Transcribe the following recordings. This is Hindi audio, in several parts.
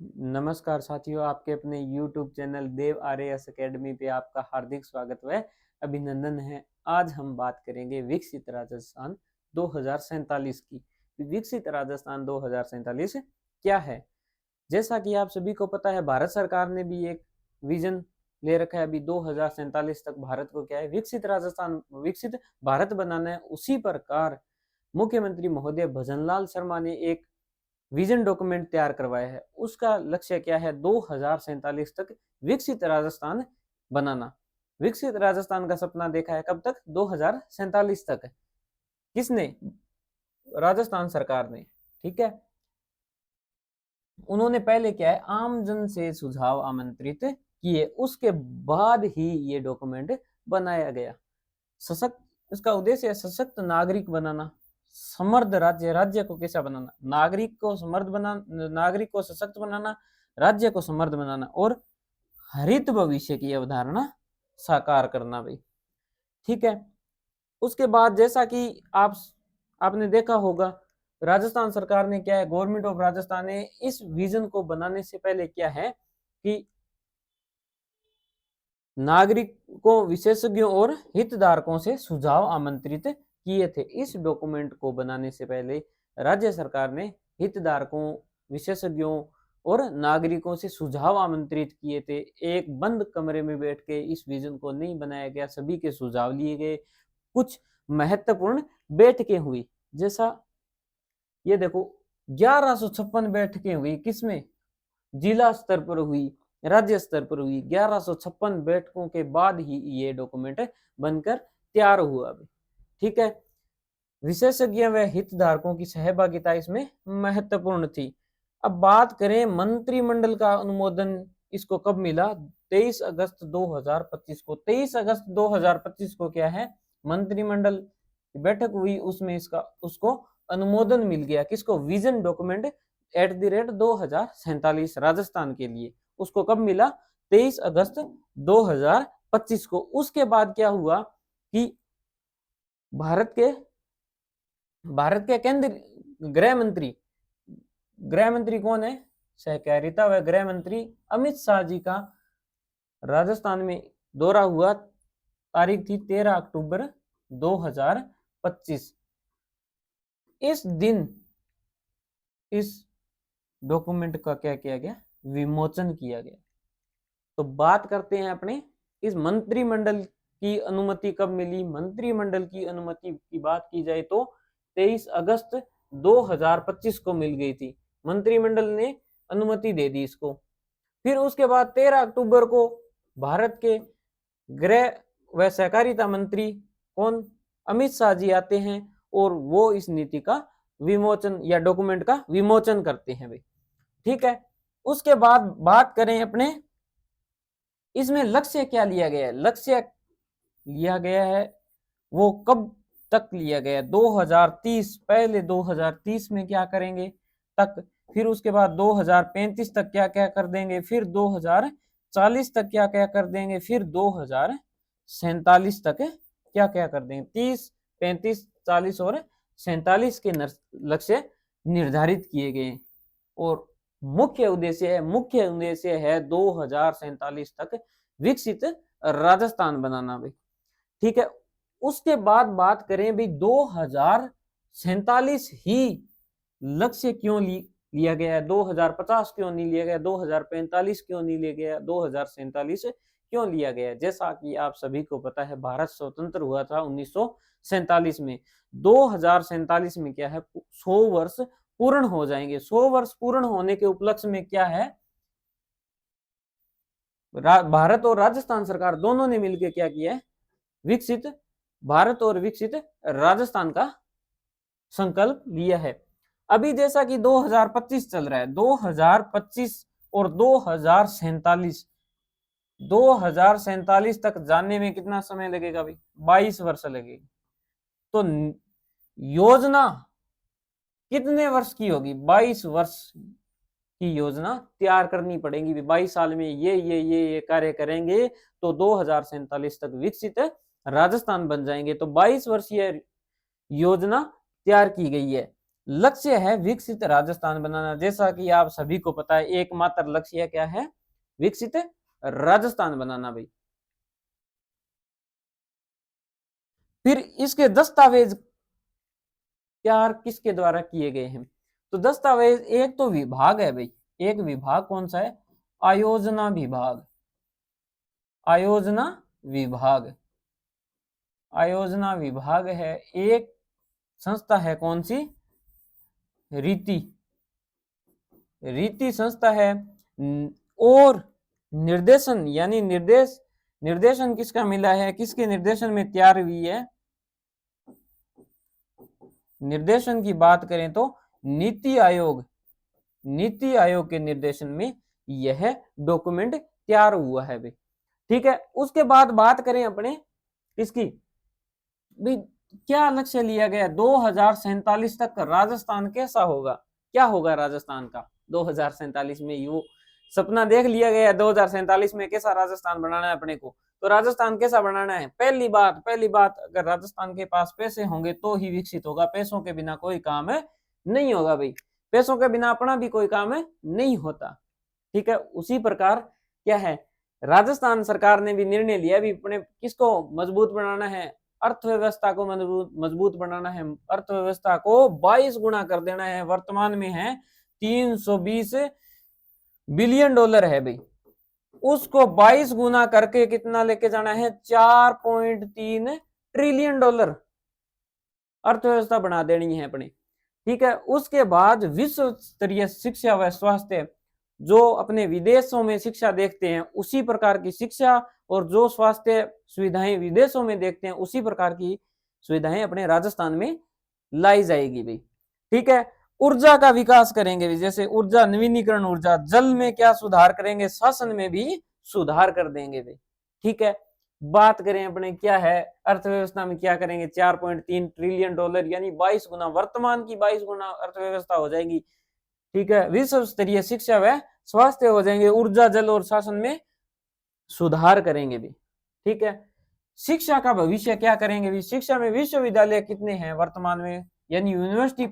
नमस्कार साथियों, आपके अपने YouTube चैनल देव आरएएस एकेडमी पे आपका हार्दिक स्वागत व अभिनंदन है। आज हम बात करेंगे विकसित राजस्थान 2047 की। विकसित राजस्थान 2047 क्या है? जैसा कि आप सभी को पता है, भारत सरकार ने भी एक विजन ले रखा है। अभी 2047 तक भारत को क्या है, विकसित राजस्थान, विकसित भारत बनाना है। उसी प्रकार मुख्यमंत्री महोदय भजनलाल शर्मा ने एक विजन डॉक्यूमेंट तैयार करवाया है। उसका लक्ष्य क्या है? 2047 तक विकसित राजस्थान बनाना। विकसित राजस्थान का सपना देखा है कब तक? 2047 तक। किसने? राजस्थान सरकार ने। ठीक है, उन्होंने पहले क्या है, आम जन से सुझाव आमंत्रित किए, उसके बाद ही ये डॉक्यूमेंट बनाया गया। सशक्त, इसका उद्देश्य है सशक्त नागरिक बनाना, समृद्ध राज्य, राज्य को कैसा बनाना, नागरिक को समृद्ध बनाना, नागरिक को सशक्त बनाना, राज्य को समृद्ध बनाना और हरित भविष्य की अवधारणा साकार करना भाई। ठीक है, उसके बाद जैसा कि आपने देखा होगा, राजस्थान सरकार ने क्या है, गवर्नमेंट ऑफ राजस्थान ने इस विजन को बनाने से पहले क्या है कि नागरिकों, विशेषज्ञों और हितधारकों से सुझाव आमंत्रित किए थे। इस डॉक्यूमेंट को बनाने से पहले राज्य सरकार ने हितधारकों, विशेषज्ञों और नागरिकों से सुझाव आमंत्रित किए थे। एक बंद कमरे में बैठ के इस विजन को नहीं बनाया गया, सभी के सुझाव लिए गए। कुछ महत्वपूर्ण बैठकें हुई, जैसा ये देखो, 1156 बैठकें हुई। किसमें? जिला स्तर पर हुई, राज्य स्तर पर हुई। 1156 बैठकों के बाद ही ये डॉक्यूमेंट बनकर तैयार हुआ। ठीक है, विशेषज्ञ व हितधारकों की सहभागिता इसमें महत्वपूर्ण थी। अब बात करें मंत्रिमंडल का अनुमोदन इसको कब मिला? 23 अगस्त 2025 को। 23 अगस्त 2025 को क्या है, मंत्रिमंडल की बैठक हुई, उसमें उसको अनुमोदन मिल गया। किसको? विजन डॉक्यूमेंट @ 2047 राजस्थान के लिए। उसको कब मिला? 23 अगस्त 2025 को। उसके बाद क्या हुआ कि भारत के केंद्रीय गृह मंत्री कौन है? सहकारिता व गृह मंत्री अमित शाह जी का राजस्थान में दौरा हुआ। तारीख थी 13 अक्टूबर 2025। इस दिन इस डॉक्यूमेंट का क्या किया गया? विमोचन किया गया। तो बात करते हैं अपने इस मंत्रिमंडल की अनुमति कब मिली। मंत्रिमंडल की अनुमति की बात की जाए तो 23 अगस्त 2025 को मिल गई थी। मंत्रिमंडल ने अनुमति दे दी इसको। फिर उसके बाद 13 अक्टूबर को भारत के गृह व सहकारिता मंत्री कौन? अमित शाह जी आते हैं और वो इस नीति का विमोचन या डॉक्यूमेंट का विमोचन करते हैं भाई। ठीक है, उसके बाद बात करें अपने इसमें लक्ष्य क्या लिया गया है। लक्ष्य लिया गया है वो कब तक लिया गया? 2030, पहले 2030 में क्या करेंगे तक, फिर उसके बाद 2035 तक क्या क्या कर देंगे, फिर 2040 तक क्या क्या कर देंगे, फिर 2047 तक क्या क्या कर देंगे। 30, 35, 40 और 47 के लक्ष्य निर्धारित किए गए और मुख्य उद्देश्य है 2047 तक विकसित राजस्थान बनाना भाई। ठीक है, उसके बाद बात करें भी 2047 ही लक्ष्य क्यों लिया गया है? 2050 क्यों नहीं लिया गया? 2045 क्यों नहीं लिया गया? 2047 क्यों लिया गया? जैसा कि आप सभी को पता है, भारत स्वतंत्र हुआ था 1947 में। 2047 में क्या है, 100 वर्ष पूर्ण हो जाएंगे। 100 वर्ष पूर्ण होने के उपलक्ष्य में क्या है, भारत और राजस्थान सरकार दोनों ने मिलकर क्या किया है, विकसित भारत और विकसित राजस्थान का संकल्प लिया है। अभी जैसा कि 2025 चल रहा है, 2025 और 2047 तक जाने में कितना समय लगेगा भाई? 22 वर्ष लगेगी। तो योजना कितने वर्ष की होगी? 22 वर्ष की योजना तैयार करनी पड़ेगी। 22 साल में ये कार्य करेंगे तो 2047 तक विकसित राजस्थान बन जाएंगे। तो 22 वर्षीय योजना तैयार की गई है। लक्ष्य है विकसित राजस्थान बनाना। जैसा कि आप सभी को पता है, एकमात्र लक्ष्य क्या है? विकसित राजस्थान बनाना भाई। फिर इसके दस्तावेज तैयार किसके द्वारा किए गए हैं? तो दस्तावेज एक तो विभाग है भाई, एक विभाग कौन सा है? आयोजना विभाग। आयोजना विभाग, आयोजना विभाग है। एक संस्था है कौन सी? रीति, रीति संस्था है। और निर्देशन यानी निर्देशन किसका मिला है? किसके निर्देशन में तैयार हुई है? निर्देशन की बात करें तो नीति आयोग, नीति आयोग के निर्देशन में यह डॉक्यूमेंट तैयार हुआ है भाई। ठीक है, उसके बाद बात करें अपने किसकी भाई, क्या लक्ष्य लिया गया? 2047 तक राजस्थान कैसा होगा? क्या होगा राजस्थान का 2047 में? यू सपना देख लिया गया 2047 में कैसा राजस्थान बनाना है अपने को। तो राजस्थान कैसा बनाना है? पहली बात अगर राजस्थान के पास पैसे होंगे तो ही विकसित होगा, पैसों के बिना कोई काम नहीं होगा भाई। पैसों के बिना अपना भी कोई काम नहीं होता। ठीक है, उसी प्रकार क्या है, राजस्थान सरकार ने भी निर्णय लिया भी अपने किसको मजबूत बनाना है? अर्थव्यवस्था को मजबूत बनाना है। अर्थव्यवस्था को 22 गुना कर देना है। वर्तमान में है 320 बिलियन डॉलर है भाई, उसको 22 गुना करके कितना लेके जाना है? 4.3 ट्रिलियन डॉलर अर्थव्यवस्था बना देनी है अपने। ठीक है, उसके बाद विश्व स्तरीय शिक्षा व स्वास्थ्य, जो अपने विदेशों में शिक्षा देखते हैं उसी प्रकार की शिक्षा, और जो स्वास्थ्य सुविधाएं विदेशों में देखते हैं उसी प्रकार की सुविधाएं अपने राजस्थान में लाई जाएगी भाई। ठीक है, ऊर्जा का विकास करेंगे, जैसे ऊर्जा, नवीनीकरण ऊर्जा, जल में क्या सुधार करेंगे? शासन में भी सुधार कर देंगे भाई। ठीक है, बात करें अपने क्या है अर्थव्यवस्था में क्या करेंगे? 4.3 ट्रिलियन डॉलर यानी 22 गुना, वर्तमान की 22 गुना अर्थव्यवस्था हो जाएगी। ठीक है, विश्व स्तरीय शिक्षा व स्वास्थ्य हो जाएंगे, ऊर्जा, जल और शासन में सुधार करेंगे भी। ठीक है, शिक्षा का भविष्य क्या करेंगे भी? शिक्षा में विश्वविद्यालय कितने हैं वर्तमान में? यानी यूनिवर्सिटी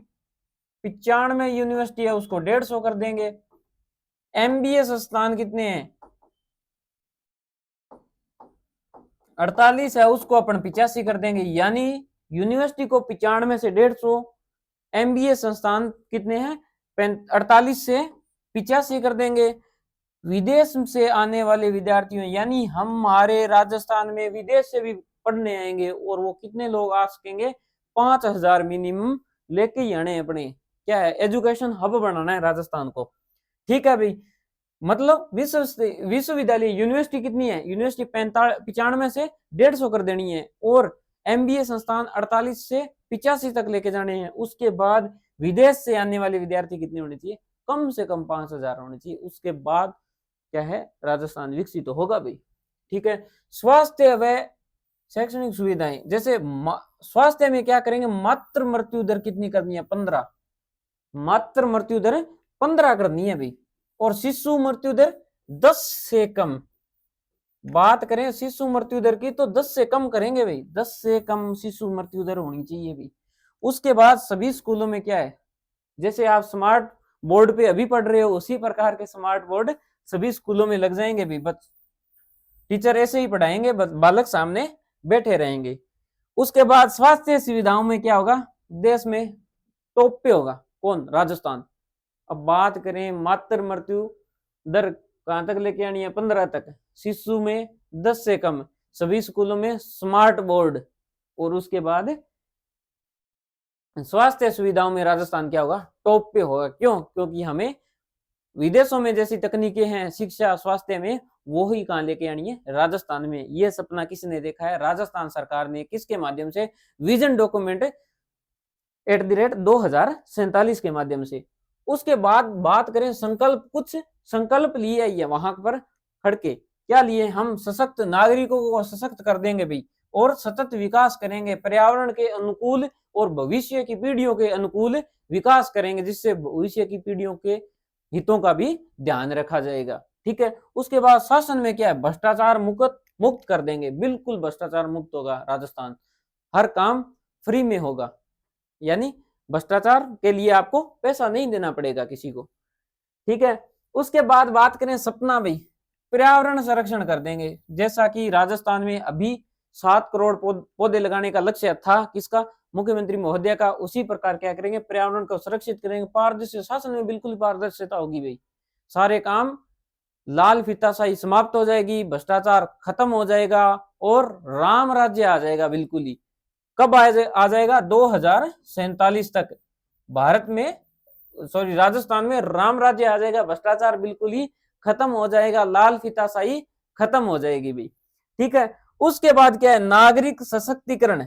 95 यूनिवर्सिटी है, उसको 150 कर देंगे। एमबीए संस्थान कितने हैं? 48 है, उसको अपन 85 कर देंगे। यानी यूनिवर्सिटी को 95 से 150, एमबीए संस्थान कितने हैं? 48 से 85 कर देंगे। विदेश से आने वाले विद्यार्थियों, यानी हमारे राजस्थान में विदेश से भी पढ़ने आएंगे, और वो कितने लोग आ सकेंगे? 5000 मिनिमम लेके ही आने अपने। क्या है? एजुकेशन हब बनाना है राजस्थान को। ठीक है भाई, मतलब विश्वविद्यालय यूनिवर्सिटी कितनी है? यूनिवर्सिटी 95 से 150 कर देनी है, और एमबीए संस्थान 48 से 85 तक लेके जाने हैं। उसके बाद विदेश से आने वाले विद्यार्थी कितने होने चाहिए? कम से कम 5000 होने चाहिए। उसके बाद क्या है? राजस्थान विकसित तो होगा भाई। ठीक है, स्वास्थ्य व शैक्षणिक सुविधाएं, जैसे स्वास्थ्य में क्या करेंगे? मातृ मृत्यु दर कितनी करनी है? 15। मातृ मृत्यु दर 15 करनी है भाई, और शिशु मृत्यु दर 10 से कम। बात करें शिशु मृत्यु दर की तो 10 से कम करेंगे भाई, 10 से कम शिशु मृत्यु दर होनी चाहिए भाई। उसके बाद सभी स्कूलों में क्या है, जैसे आप स्मार्ट बोर्ड पे अभी पढ़ रहे हो उसी प्रकार के स्मार्ट बोर्ड सभी स्कूलों में लग जाएंगे भी। बस टीचर ऐसे ही पढ़ाएंगे, बस बालक सामने बैठे रहेंगे। उसके बाद स्वास्थ्य सुविधाओं में क्या होगा? देश में टॉप पे होगा कौन? राजस्थान। अब बात करें मातृ मृत्यु दर कहां तक लेके आनी है? 15 तक। शिशु में 10 से कम, सभी स्कूलों में स्मार्ट बोर्ड, और उसके बाद स्वास्थ्य सुविधाओं में राजस्थान क्या होगा? टॉप पे होगा। क्यों? क्योंकि हमें विदेशों में जैसी तकनीकें हैं शिक्षा स्वास्थ्य में, वो ही कहां लेके आनी है? राजस्थान में। यह सपना किसने देखा है? राजस्थान सरकार ने। किसके माध्यम से? विजन डॉक्यूमेंट @2047 के माध्यम से। उसके बाद बात करें संकल्प, कुछ संकल्प लिए है वहां पर खड़ के। क्या लिए? हम सशक्त नागरिकों को सशक्त कर देंगे भाई, और सतत विकास करेंगे, पर्यावरण के अनुकूल और भविष्य की पीढ़ियों के अनुकूल विकास करेंगे, जिससे भविष्य की पीढ़ियों के हितों का भी ध्यान रखा जाएगा। ठीक है, उसके बाद शासन में क्या है? भ्रष्टाचार मुक्त कर देंगे, बिल्कुल भ्रष्टाचार मुक्त होगा राजस्थान। हर काम फ्री में होगा, यानी भ्रष्टाचार के लिए आपको पैसा नहीं देना पड़ेगा किसी को, ठीक है। उसके बाद बात करें सपना भाई, पर्यावरण संरक्षण कर देंगे, जैसा कि राजस्थान में अभी 7 करोड़ पौधे लगाने का लक्ष्य था, किसका, मुख्यमंत्री महोदय का। उसी प्रकार क्या करेंगे, पर्यावरण को सुरक्षित करेंगे, पारदर्शी शासन में बिल्कुल पारदर्शिता होगी भाई, सारे काम लाल फीताशाही समाप्त हो जाएगी, भ्रष्टाचार खत्म हो जाएगा और राम राज्य आ जाएगा बिल्कुल ही। कब आ जाएगा, 2047 तक भारत में, सॉरी राजस्थान में राम राज्य आ जाएगा, भ्रष्टाचार बिल्कुल ही खत्म हो जाएगा, लाल फीताशाही खत्म हो जाएगी भाई, ठीक है। उसके बाद क्या है, नागरिक सशक्तिकरण,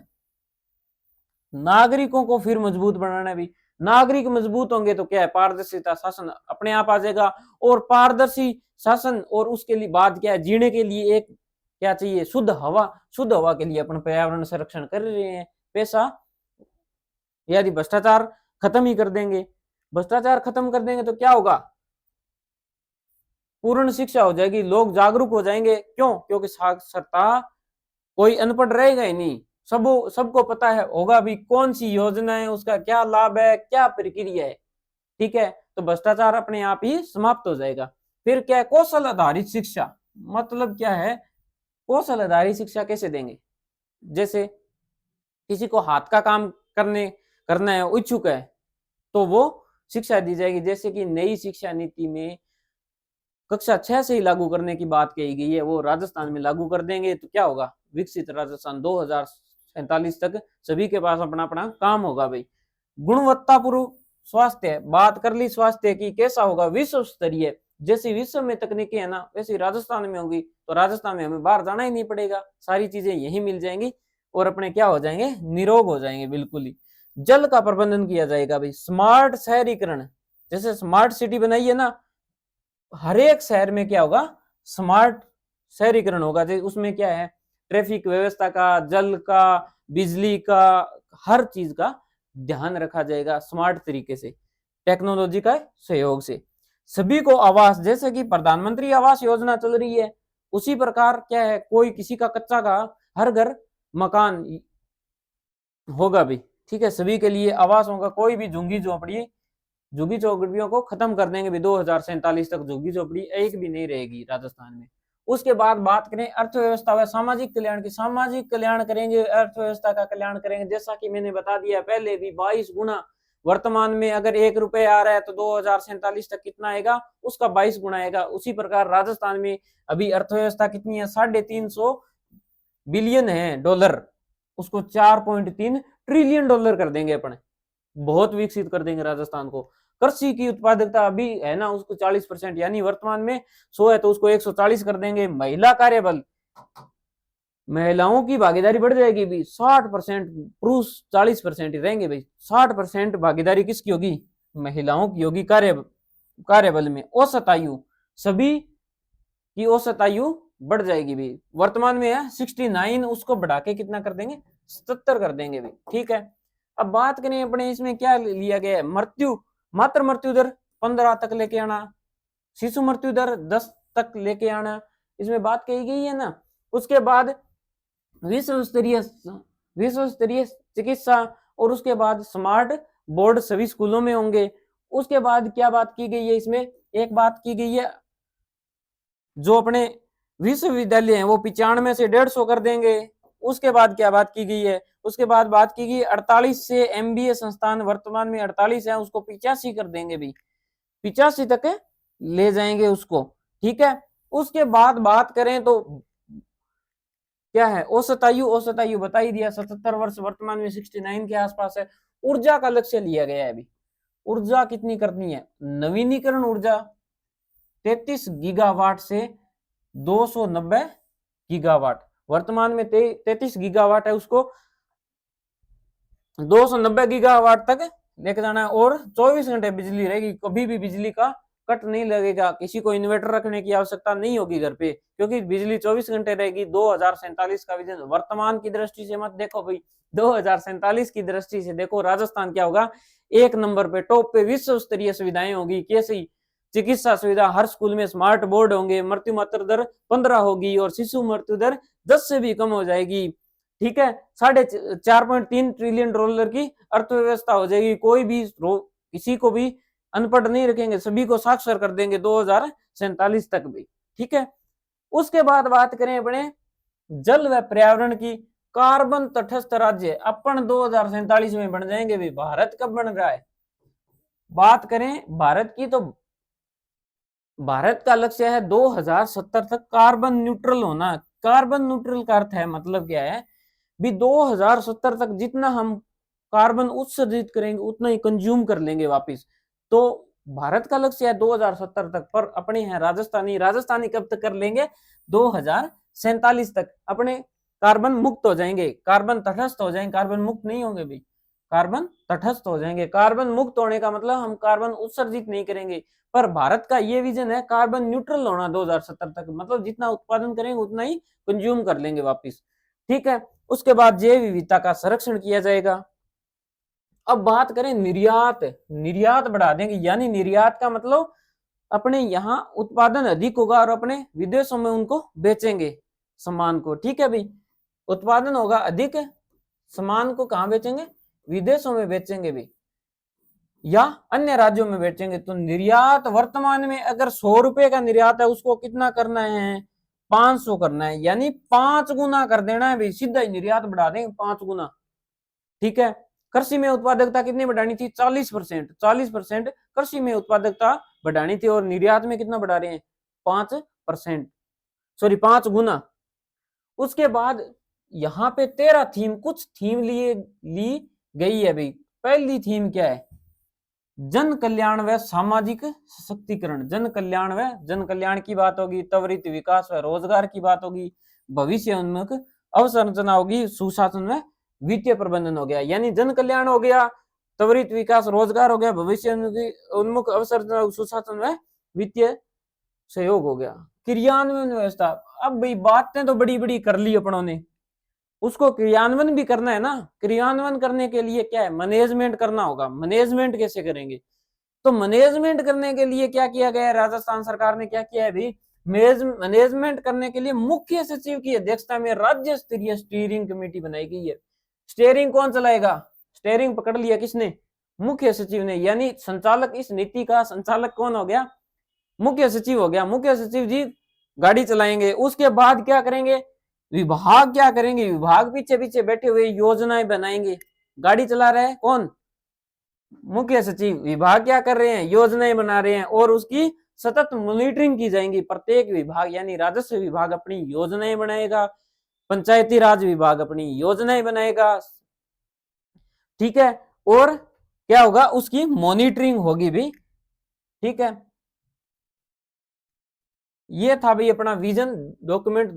नागरिकों को फिर मजबूत बनाना है भाई। नागरिक मजबूत होंगे तो क्या है, पारदर्शिता शासन अपने आप आ जाएगा, और पारदर्शी शासन, और उसके लिए बाद क्या है, जीने के लिए एक क्या चाहिए, शुद्ध हवा। शुद्ध हवा के लिए अपन पर्यावरण संरक्षण कर रहे हैं, पैसा यदि भ्रष्टाचार खत्म ही कर देंगे, भ्रष्टाचार खत्म कर देंगे तो क्या होगा, पूर्ण शिक्षा हो जाएगी, लोग जागरूक हो जाएंगे। क्यों, क्योंकि साक्षरता, कोई अनपढ़ रहेगा ही नहीं, सबको पता है होगा भी कौन सी योजना है, उसका क्या लाभ है, क्या प्रक्रिया है, ठीक है। तो भ्रष्टाचार अपने आप ही समाप्त हो जाएगा। फिर क्या है, कौशल आधारित शिक्षा, मतलब क्या है, कौशल आधारित शिक्षा कैसे देंगे, जैसे किसी को हाथ का काम करना है, इच्छुक है, तो वो शिक्षा दी जाएगी। जैसे कि नई शिक्षा नीति में कक्षा 6 से ही लागू करने की बात कही गई है, वो राजस्थान में लागू कर देंगे, तो क्या होगा, विकसित राजस्थान 2047 तक सभी के पास अपना अपना काम होगा भाई। गुणवत्तापूर्ण स्वास्थ्य, बात कर ली स्वास्थ्य की, कैसा होगा, विश्व स्तरीय, जैसी विश्व में तकनीकी है ना, वैसी राजस्थान में होगी, तो राजस्थान में हमें बाहर जाना ही नहीं पड़ेगा, सारी चीजें यहीं मिल जाएंगी, और अपने क्या हो जाएंगे, निरोग हो जाएंगे बिल्कुल ही। जल का प्रबंधन किया जाएगा भाई, स्मार्ट शहरीकरण, जैसे स्मार्ट सिटी बनाई है ना, हर एक शहर में क्या होगा, स्मार्ट शहरीकरण होगा। जैसे उसमें क्या है, ट्रैफिक व्यवस्था का, जल का, बिजली का, हर चीज का ध्यान रखा जाएगा स्मार्ट तरीके से, टेक्नोलॉजी का सहयोग से। सभी को आवास, जैसे कि प्रधानमंत्री आवास योजना चल रही है, उसी प्रकार क्या है, कोई किसी का कच्चा का हर घर मकान होगा भी, ठीक है, सभी के लिए आवास होगा, कोई भी झुग्गी झोपड़ियों को खत्म कर देंगे भी, 2047 तक झुग्गी झोपड़ी एक भी नहीं रहेगी राजस्थान में। उसके बाद बात करें अर्थव्यवस्था व सामाजिक कल्याण की, सामाजिक कल्याण करेंगे, अर्थव्यवस्था का कल्याण करेंगे, जैसा कि मैंने बता दिया पहले भी, 22 गुना, वर्तमान में अगर 1 रुपए आ रहा है तो 2047 तक कितना आएगा, उसका 22 गुना आएगा। उसी प्रकार राजस्थान में अभी अर्थव्यवस्था कितनी है, 350 बिलियन है डॉलर, उसको 4.3 ट्रिलियन डॉलर कर देंगे अपन, बहुत विकसित कर देंगे राजस्थान को। कृषि की उत्पादकता अभी है ना, उसको 40%, यानी वर्तमान में 100 है तो उसको 140 कर देंगे। महिला कार्यबल, महिलाओं की भागीदारी बढ़ जाएगी भी, 60%, पुरुष 40% ही रहेंगे भाई, 60% भागीदारी किसकी होगी, महिलाओं की होगी कार्यबल में। औसत आयु, सभी की औसत आयु बढ़ जाएगी भी, वर्तमान में है 69, उसको बढ़ा के कितना कर देंगे, 77 कर देंगे भी, ठीक है। अब बात करें अपने इसमें क्या लिया गया है, मातृ मृत्यु दर 15 तक लेके आना, शिशु मृत्यु दर 10 तक लेके आना, इसमें बात कही गई है ना। उसके बाद विश्व स्तरीय चिकित्सा, और उसके बाद स्मार्ट बोर्ड सभी स्कूलों में होंगे। उसके बाद क्या बात की गई है, इसमें एक बात की गई है, जो अपने विश्वविद्यालय हैं वो 95 से 150 कर देंगे। उसके बाद क्या बात की गई है, उसके बाद बात की गई 48 से एमबीए संस्थान, वर्तमान में 48 है, उसको 85 कर देंगे भी, 85 तक ले जाएंगे उसको, ठीक है। उसके बाद बात करें तो क्या है, औसत आयु बता ही दिया, 77 वर्ष, वर्तमान में 69 के आसपास है। ऊर्जा का लक्ष्य लिया गया है अभी, ऊर्जा कितनी करनी है, नवीनीकरण ऊर्जा 33 गीगावाट से 290 गीगावाट, वर्तमान में 33 गीगावाट है, उसको 290 गीगावाट तक लेके जाना है, और 24 घंटे बिजली रहेगी, कभी भी बिजली का कट नहीं लगेगा, किसी को इन्वर्टर रखने की आवश्यकता नहीं होगी घर पे, क्योंकि बिजली 24 घंटे रहेगी। 2047 का विजन, वर्तमान की दृष्टि से मत देखो भाई, 2047 की दृष्टि से देखो, राजस्थान क्या होगा, एक नंबर पे, टॉप पे, विश्व स्तरीय सुविधाएं होगी। कैसी, चिकित्सा सुविधा, हर स्कूल में स्मार्ट बोर्ड होंगे, मृत्यु मात्र दर 15 होगी, और शिशु मृत्यु दर 10 से भी कम हो जाएगी, ठीक है, 4.3 ट्रिलियन डॉलर की अर्थव्यवस्था हो जाएगी। कोई भी किसी को भी अनपढ़ नहीं रखेंगे, सभी को साक्षर कर देंगे 2047 तक भी। ठीक है, उसके बाद बात करें अपने जल व पर्यावरण की, कार्बन तटस्थ राज्य अपन 2047 में बन जाएंगे भी। भारत कब बन रहा है? बात करें भारत की तो भारत का लक्ष्य है 2070 तक कार्बन न्यूट्रल होना। कार्बन न्यूट्रल का अर्थ है, मतलब क्या है भी 2070 तक जितना हम कार्बन उत्सर्जित करेंगे उतना ही कंज्यूम कर लेंगे वापस। तो भारत का लक्ष्य है 2070 तक, पर अपने हैं राजस्थानी कब तक कर लेंगे? 2047 तक अपने कार्बन मुक्त हो जाएंगे, कार्बन तटस्थ हो जाएंगे। कार्बन मुक्त नहीं होंगे भाई, कार्बन तटस्थ हो जाएंगे। कार्बन मुक्त होने का मतलब हम कार्बन उत्सर्जित नहीं करेंगे। पर भारत का ये विजन है कार्बन न्यूट्रल होना 2070 तक, मतलब जितना उत्पादन करेंगे उतना ही कंज्यूम कर लेंगे वापस। ठीक है, उसके बाद जैव विविधता का संरक्षण किया जाएगा। अब बात करें निर्यात, निर्यात बढ़ा देंगे, यानी निर्यात का मतलब अपने यहाँ उत्पादन अधिक होगा और अपने विदेशों में उनको बेचेंगे सामान को। ठीक है भाई, उत्पादन होगा अधिक, सामान को कहाँ बेचेंगे? विदेशों में बेचेंगे भी, या अन्य राज्यों में बेचेंगे। तो निर्यात वर्तमान में अगर 100 रुपए का निर्यात है, उसको कितना करना है? 500 करना है, यानी 5 गुना कर देना है भाई, सीधा ही निर्यात बढ़ा देंगे 5 गुना। ठीक है, कृषि में उत्पादकता कितनी बढ़ानी थी? 40%। 40% कृषि में उत्पादकता बढ़ानी थी, और निर्यात में कितना बढ़ा रहे हैं? 5%, सॉरी 5 गुना। उसके बाद यहाँ पे 13 थीम, कुछ थीम ली गई है भाई। पहली थीम क्या है? जन कल्याण व सामाजिक सशक्तिकरण। जन कल्याण की बात होगी, त्वरित विकास व रोजगार की बात होगी, भविष्य उन्मुख अवसंरचना होगी, सुशासन व वित्तीय प्रबंधन हो गया। यानी जन कल्याण हो गया, त्वरित विकास रोजगार हो गया, भविष्य उन्मुख अवसंरचना सुशासन व वित्तीय सहयोग हो गया। क्रियान्वयन व्यवस्था, अब भाई बातें तो बड़ी बड़ी कर ली अपनों ने, उसको क्रियान्वयन भी करना है ना। क्रियान्वयन करने के लिए क्या है? मैनेजमेंट करना होगा। मैनेजमेंट कैसे करेंगे? तो मैनेजमेंट करने के लिए क्या किया गया है? राजस्थान सरकार ने क्या किया है भाई? मैनेजमेंट करने के लिए मुख्य सचिव की अध्यक्षता में राज्य स्तरीय स्टीयरिंग कमेटी बनाई गई है। स्टीयरिंग कौन चलाएगा? स्टीयरिंग पकड़ लिया किसने? मुख्य सचिव ने। यानी संचालक, इस नीति का संचालक कौन हो गया? मुख्य सचिव हो गया। मुख्य सचिव जी गाड़ी चलाएंगे। उसके बाद क्या करेंगे? विभाग क्या करेंगे? विभाग पीछे पीछे बैठे हुए योजनाएं बनाएंगे। गाड़ी चला रहे हैं कौन? मुख्य सचिव। विभाग क्या कर रहे हैं? योजनाएं बना रहे हैं, और उसकी सतत मॉनिटरिंग की जाएंगी। प्रत्येक विभाग, यानी राजस्व विभाग अपनी योजनाएं बनाएगा, पंचायती राज विभाग अपनी योजनाएं बनाएगा। ठीक है, और क्या होगा? उसकी मॉनिटरिंग होगी भी। ठीक है, ये था भाई अपना विजन डॉक्यूमेंट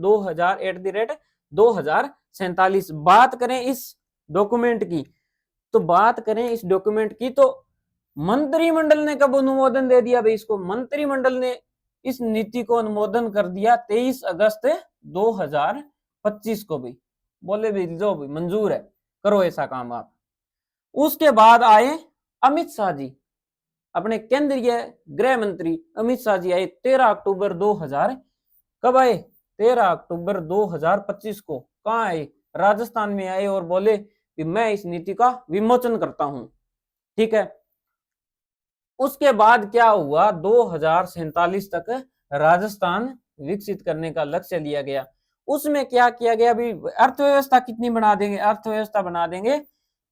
2047। बात करें इस डॉक्यूमेंट की, तो बात करें इस डॉक्यूमेंट की तो मंत्रिमंडल ने कब अनुमोदन दे दिया भाई इसको? मंत्रिमंडल ने इस नीति को अनुमोदन कर दिया 23 अगस्त 2025 को भी। बोले भाई जो भी मंजूर है, करो ऐसा काम आप। उसके बाद आए अमित शाह जी, अपने केंद्रीय गृह मंत्री अमित शाह जी आए 13 अक्टूबर 2000। कब आए? 13 अक्टूबर 2025 को। कहाँ आए? राजस्थान में आए, और बोले कि मैं इस नीति का विमोचन करता हूं। ठीक है, उसके बाद क्या हुआ? 2047 तक राजस्थान विकसित करने का लक्ष्य लिया गया। उसमें क्या किया गया भी? अर्थव्यवस्था कितनी बना देंगे? अर्थव्यवस्था बना देंगे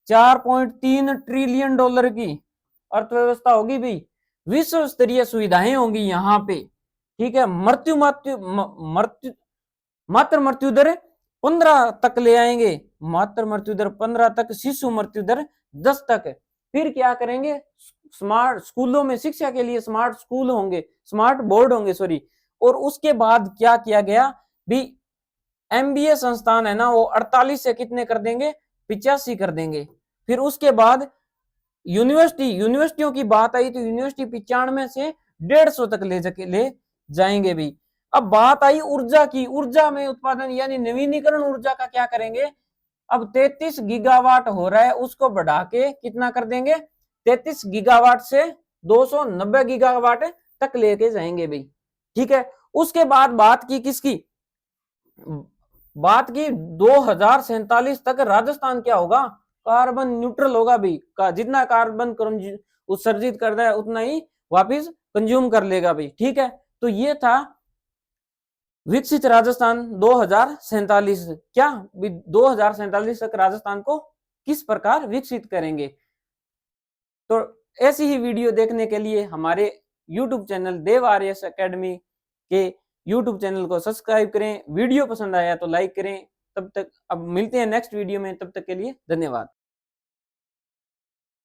4.3 ट्रिलियन डॉलर की अर्थव्यवस्था होगी भी। विश्व स्तरीय सुविधाएं होंगी यहाँ पे। ठीक है, मात्र मृत्यु दर 15 तक ले आएंगे, मात्र मृत्यु दर 15 तक, शिशु मृत्यु दर 10 तक। फिर क्या करेंगे? स्मार्ट स्कूलों में शिक्षा के लिए स्मार्ट स्कूल होंगे, स्मार्ट बोर्ड होंगे, सॉरी। और उसके बाद क्या किया गया भी? एमबीए संस्थान है ना, वो 48 से कितने कर देंगे? 85 कर देंगे। फिर उसके बाद यूनिवर्सिटियों की बात आई तो यूनिवर्सिटी 95 से 150 तक ले जाएंगे भी। अब बात आई ऊर्जा की। ऊर्जा में उत्पादन, यानी नवीनीकरण ऊर्जा का क्या करेंगे? अब 33 गीगावाट हो रहा है, उसको बढ़ा के कितना कर देंगे? 33 गीगावाट से 290 गीगावाट तक लेके जाएंगे भाई। ठीक है, उसके बाद बात की किसकी? बात की 2047 तक राजस्थान क्या होगा, कार्बन न्यूट्रल होगा भी, का जितना कार्बन उत्सर्जित करता है उतना ही वापिस कंज्यूम कर लेगा भी। ठीक है, तो ये था विकसित राजस्थान 2047। क्या 2047 तक राजस्थान को किस प्रकार विकसित करेंगे। तो ऐसी ही वीडियो देखने के लिए हमारे YouTube चैनल देव आर्यस एकेडमी के YouTube चैनल को सब्सक्राइब करें। वीडियो पसंद आया तो लाइक करें। तब तक अब मिलते हैं नेक्स्ट वीडियो में, तब तक के लिए धन्यवाद।